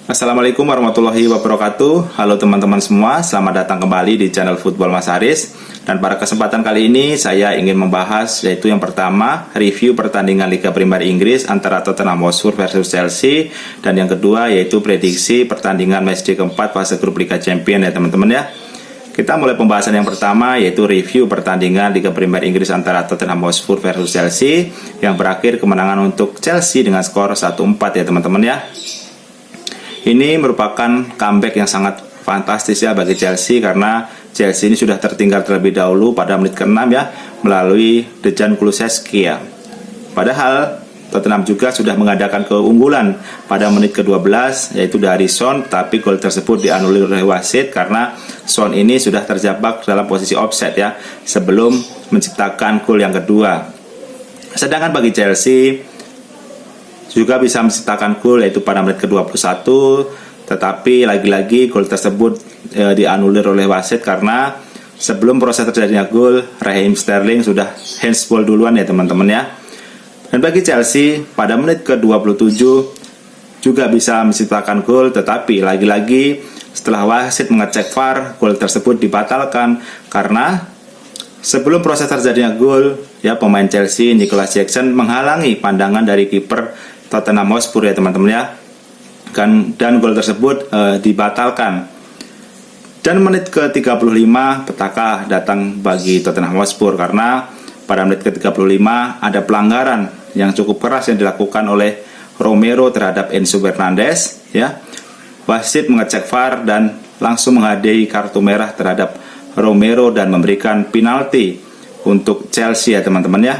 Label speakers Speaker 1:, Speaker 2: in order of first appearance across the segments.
Speaker 1: Assalamualaikum warahmatullahi wabarakatuh. Halo teman-teman semua, selamat datang kembali di channel Football Mas Haris. Dan pada kesempatan kali ini saya ingin membahas, yaitu yang pertama, review pertandingan Liga Premier Inggris antara Tottenham Hotspur versus Chelsea. Dan yang kedua yaitu prediksi pertandingan matchday keempat fase grup Liga Champions ya teman-teman ya. Kita mulai pembahasan yang pertama, yaitu review pertandingan Liga Premier Inggris antara Tottenham Hotspur versus Chelsea, yang berakhir kemenangan untuk Chelsea dengan skor 1-4 ya teman-teman ya. Ini merupakan comeback yang sangat fantastis ya bagi Chelsea, karena Chelsea ini sudah tertinggal terlebih dahulu pada menit ke-6 ya melalui Dejan Kulusevski ya. Padahal Tottenham juga sudah mengadakan keunggulan pada menit ke-12 yaitu dari Son, tapi gol tersebut dianulir oleh wasit karena Son ini sudah terjebak dalam posisi offside ya sebelum menciptakan gol yang kedua. Sedangkan bagi Chelsea juga bisa menciptakan gol yaitu pada menit ke-21, tetapi lagi-lagi gol tersebut dianulir oleh wasit karena sebelum proses terjadinya gol, Raheem Sterling sudah handsball duluan ya teman-teman ya. Dan bagi Chelsea pada menit ke-27 juga bisa menciptakan gol, tetapi lagi-lagi setelah wasit mengecek VAR, gol tersebut dibatalkan karena sebelum proses terjadinya gol ya, pemain Chelsea Nicolas Jackson menghalangi pandangan dari kiper Tottenham Hotspur ya teman-teman ya. Dan gol tersebut dibatalkan. Dan menit ke-35 petaka datang bagi Tottenham Hotspur karena pada menit ke-35 ada pelanggaran yang cukup keras yang dilakukan oleh Romero terhadap Enzo Fernandez ya. Wasit mengecek VAR dan langsung menghadiahi kartu merah terhadap Romero dan memberikan penalti untuk Chelsea ya teman-teman ya.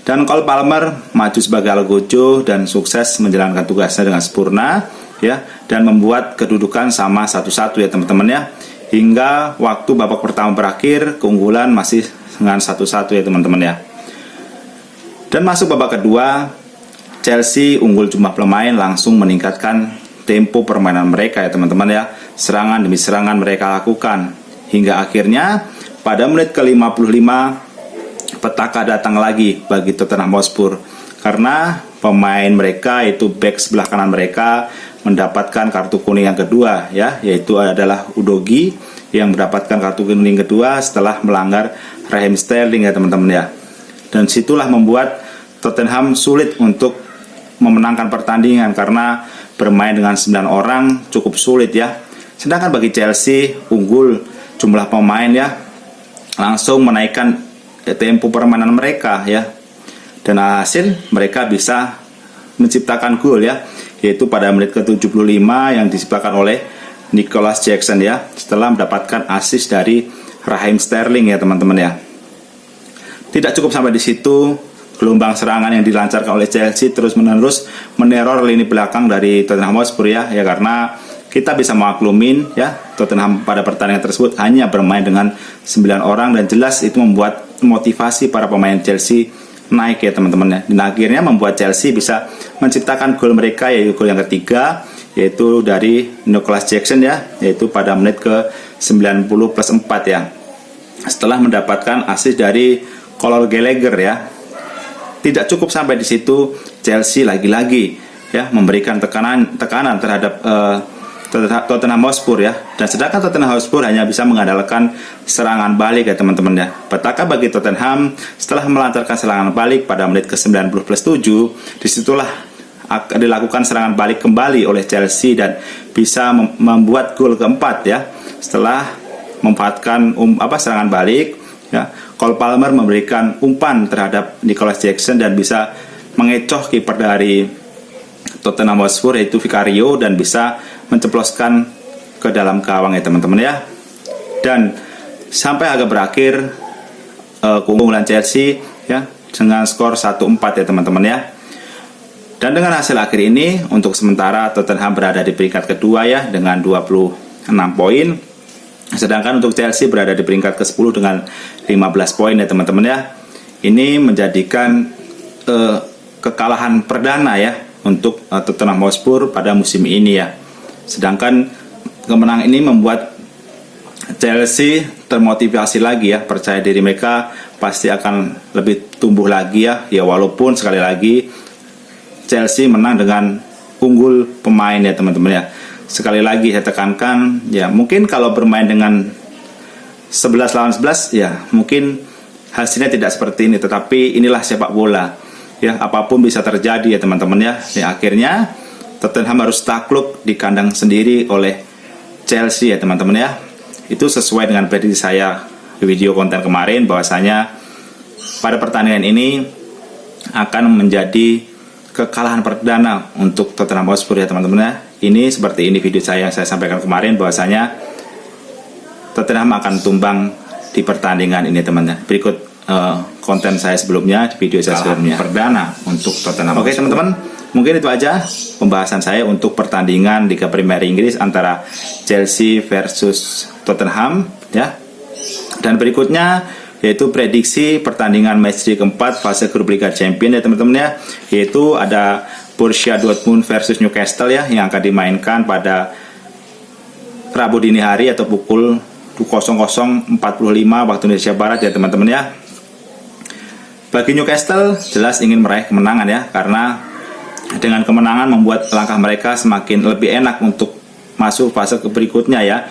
Speaker 1: Dan Cole Palmer maju sebagai Algojo dan sukses menjalankan tugasnya dengan sempurna ya, dan membuat kedudukan sama 1-1 ya teman-teman ya. Hingga waktu babak pertama berakhir, keunggulan masih dengan 1-1 ya teman-teman ya. Dan masuk babak kedua, Chelsea unggul jumlah pemain langsung meningkatkan tempo permainan mereka ya teman-teman ya. Serangan demi serangan mereka lakukan hingga akhirnya pada menit ke-55 petaka datang lagi bagi Tottenham Hotspur karena pemain mereka, yaitu back sebelah kanan mereka, mendapatkan kartu kuning yang kedua ya, yaitu adalah Udogie yang mendapatkan kartu kuning kedua setelah melanggar Raheem Sterling ya teman-teman ya. Dan situlah membuat Tottenham sulit untuk memenangkan pertandingan karena bermain dengan 9 orang cukup sulit ya. Sedangkan bagi Chelsea, unggul jumlah pemain ya, langsung menaikkan tempo permainan mereka ya. Dan hasil mereka bisa menciptakan gol ya, yaitu pada menit ke-75 yang diciptakan oleh Nicolas Jackson ya, setelah mendapatkan assist dari Raheem Sterling ya teman-teman ya. Tidak cukup sampai di situ, gelombang serangan yang dilancarkan oleh Chelsea terus-menerus meneror lini belakang dari Tottenham Hotspur ya, karena kita bisa maklumin ya, Tottenham pada pertandingan tersebut hanya bermain dengan 9 orang dan jelas itu membuat motivasi para pemain Chelsea naik ya teman-teman ya. Dan akhirnya membuat Chelsea bisa menciptakan gol mereka, yaitu gol yang ketiga, yaitu dari Nicolas Jackson ya, yaitu pada menit ke-90+4 ya. Setelah mendapatkan assist dari Conor Gallagher ya. Tidak cukup sampai di situ, Chelsea lagi-lagi ya memberikan tekanan terhadap Tottenham Hotspur ya. Dan sedangkan Tottenham Hotspur hanya bisa mengandalkan serangan balik ya teman-teman ya. Petaka bagi Tottenham setelah melancarkan serangan balik pada menit ke-90+7, disitulah dilakukan serangan balik kembali oleh Chelsea dan bisa membuat gol keempat ya. Setelah memanfaatkan serangan balik ya, Cole Palmer memberikan umpan terhadap Nicolas Jackson dan bisa mengecoh kiper dari Tottenham Hotspur yaitu Vicario dan bisa menceploskan ke dalam gawang ya teman-teman ya. Dan sampai agak berakhir keunggulan Chelsea ya dengan skor 1-4 ya teman-teman ya. Dan dengan hasil akhir ini untuk sementara Tottenham berada di peringkat kedua ya dengan 26 poin. Sedangkan untuk Chelsea berada di peringkat ke-10 dengan 15 poin ya teman-teman ya. Ini menjadikan kekalahan perdana ya untuk Tottenham Hotspur pada musim ini ya. Sedangkan kemenangan ini membuat Chelsea termotivasi lagi ya, percaya diri mereka pasti akan lebih tumbuh lagi ya. Ya walaupun sekali lagi Chelsea menang dengan unggul pemain ya teman-teman ya. Sekali lagi saya tekankan ya, mungkin kalau bermain dengan 11 lawan 11 ya mungkin hasilnya tidak seperti ini, tetapi inilah sepak bola ya, apapun bisa terjadi ya teman-teman ya. Ya akhirnya Tottenham harus takluk di kandang sendiri oleh Chelsea ya teman-teman ya. Itu sesuai dengan prediksi saya di video konten kemarin, bahwasanya pada pertandingan ini akan menjadi kekalahan perdana untuk Tottenham Hotspur ya teman-teman ya. Ini seperti ini video saya yang saya sampaikan kemarin, bahwasanya Tottenham akan tumbang di pertandingan ini teman-teman. Berikut konten saya sebelumnya, di video saya sebelumnya. Perdana untuk Tottenham. Oke teman-teman, mungkin itu aja pembahasan saya untuk pertandingan Liga Premier Inggris antara Chelsea versus Tottenham ya. Dan berikutnya yaitu prediksi pertandingan matchday keempat fase grup Liga Champions ya teman-teman ya, yaitu ada Borussia Dortmund versus Newcastle ya, yang akan dimainkan pada Rabu dini hari atau pukul 00.45 waktu Indonesia Barat ya teman-teman ya. Bagi Newcastle jelas ingin meraih kemenangan ya, karena dengan kemenangan membuat langkah mereka semakin lebih enak untuk masuk fase berikutnya ya.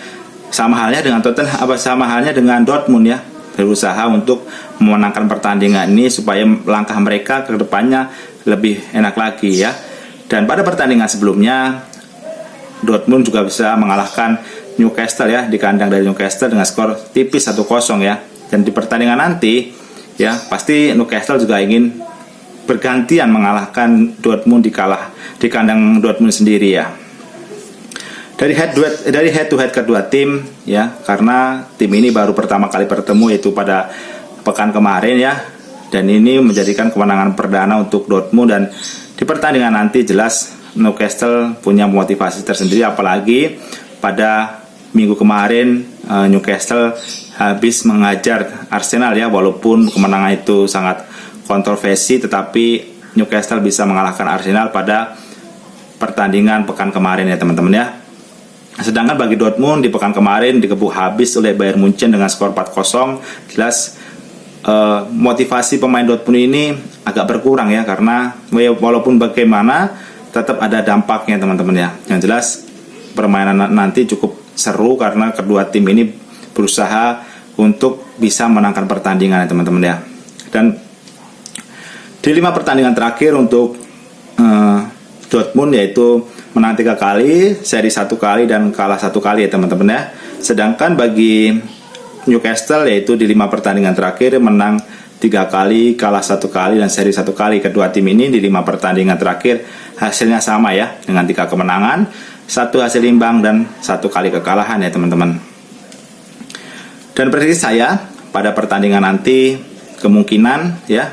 Speaker 1: Sama halnya dengan Tottenham, sama halnya dengan Dortmund ya, berusaha untuk memenangkan pertandingan ini supaya langkah mereka ke depannya lebih enak lagi ya. Dan pada pertandingan sebelumnya Dortmund juga bisa mengalahkan Newcastle ya, di kandang dari Newcastle dengan skor tipis 1-0 ya. Dan di pertandingan nanti ya pasti Newcastle juga ingin bergantian mengalahkan Dortmund di kandang Dortmund sendiri ya. Dari head to head kedua tim ya, karena tim ini baru pertama kali bertemu yaitu pada pekan kemarin ya, dan ini menjadikan kemenangan perdana untuk Dortmund. Dan di pertandingan nanti jelas Newcastle punya motivasi tersendiri, apalagi pada minggu kemarin Newcastle habis mengajar Arsenal ya, walaupun kemenangan itu sangat kontroversi, tetapi Newcastle bisa mengalahkan Arsenal pada pertandingan pekan kemarin ya teman-teman ya. Sedangkan bagi Dortmund di pekan kemarin dikebuk habis oleh Bayern Munchen dengan skor 4-0. Jelas motivasi pemain Dortmund ini agak berkurang ya, karena walaupun bagaimana tetap ada dampaknya teman-teman ya. Yang jelas permainan nanti cukup seru karena kedua tim ini berusaha untuk bisa menangkan pertandingan ya teman-teman ya. Dan di 5 pertandingan terakhir untuk Dortmund yaitu menang 3 kali, seri 1 kali, dan kalah 1 kali ya teman-teman ya. Sedangkan bagi Newcastle yaitu di 5 pertandingan terakhir menang 3 kali, kalah 1 kali, dan seri 1 kali. Kedua tim ini di 5 pertandingan terakhir hasilnya sama ya, dengan 3 kemenangan, 1 hasil imbang, dan 1 kali kekalahan ya teman-teman. Dan prediksi saya pada pertandingan nanti kemungkinan ya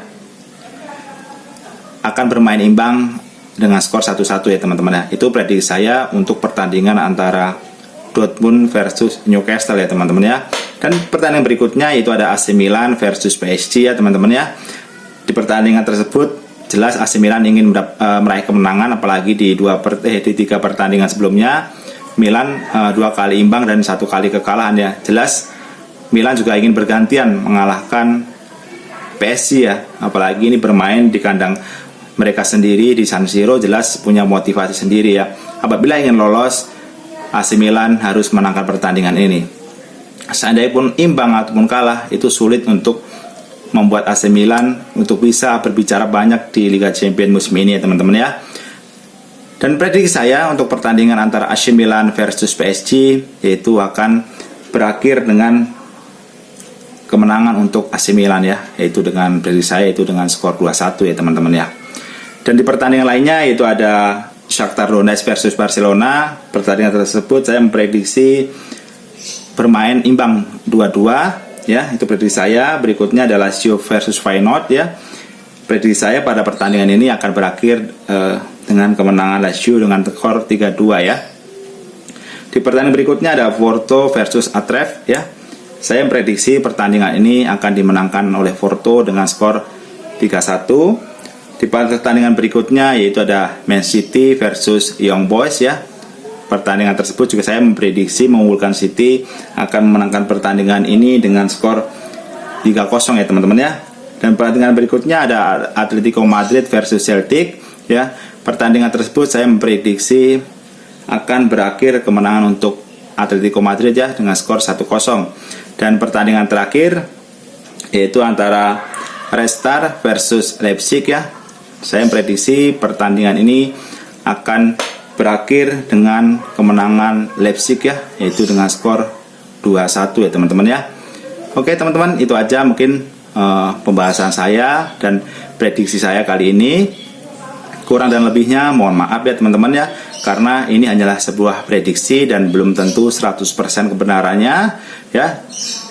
Speaker 1: akan bermain imbang dengan skor 1-1 ya teman-teman ya. Itu prediksi saya untuk pertandingan antara Dortmund versus Newcastle ya teman-teman ya. Dan pertandingan berikutnya itu ada AC Milan versus PSG ya teman-teman ya. Di pertandingan tersebut jelas AC Milan ingin meraih kemenangan, apalagi di 3 pertandingan sebelumnya Milan 2 kali imbang dan 1 kali kekalahan ya. Jelas Milan juga ingin bergantian mengalahkan PSG ya, apalagi ini bermain di kandang mereka sendiri di San Siro, jelas punya motivasi sendiri ya. Apabila ingin lolos, AC Milan harus menangkan pertandingan ini. Seandainya pun imbang ataupun kalah, itu sulit untuk membuat AC Milan untuk bisa berbicara banyak di Liga Champions musim ini ya teman-teman ya. Dan prediksi saya untuk pertandingan antara AC Milan versus PSG yaitu akan berakhir dengan kemenangan untuk AC Milan ya, yaitu dengan prediksi saya itu dengan skor 2-1 ya teman-teman ya. Dan di pertandingan lainnya yaitu ada Shakhtar Donetsk versus Barcelona. Pertandingan tersebut saya memprediksi bermain imbang 2-2 ya, itu prediksi saya. Berikutnya adalah Lazio versus Feyenoord ya. Prediksi saya pada pertandingan ini akan berakhir dengan kemenangan Lazio dengan skor 3-2 ya. Di pertandingan berikutnya ada Porto versus Utrecht ya. Saya memprediksi pertandingan ini akan dimenangkan oleh Porto dengan skor 3-1. Di pertandingan berikutnya yaitu ada Man City versus Young Boys ya. Pertandingan tersebut juga saya memprediksi mengunggulkan City akan memenangkan pertandingan ini dengan skor 3-0 ya teman-teman ya. Dan pertandingan berikutnya ada Atletico Madrid versus Celtic ya. pertandingan tersebut saya memprediksi akan berakhir kemenangan untuk Atletico Madrid ya dengan skor 1-0. Dan pertandingan terakhir yaitu antara Red Star versus Leipzig ya. Saya memprediksi pertandingan ini akan berakhir dengan kemenangan Leipzig ya, yaitu dengan skor 2-1 ya teman-teman ya. Oke teman-teman, itu aja mungkin pembahasan saya dan prediksi saya kali ini. Kurang dan lebihnya mohon maaf ya teman-teman ya, karena ini hanyalah sebuah prediksi dan belum tentu 100% kebenarannya ya.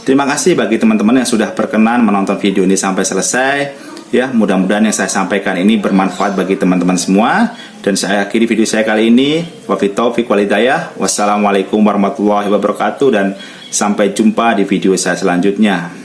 Speaker 1: Terima kasih bagi teman-teman yang sudah berkenan menonton video ini sampai selesai ya. Mudah-mudahan yang saya sampaikan ini bermanfaat bagi teman-teman semua. Dan saya akhiri video saya kali ini. Wabillahi taufiq wal hidayah. Wassalamualaikum warahmatullahi wabarakatuh, dan sampai jumpa di video saya selanjutnya.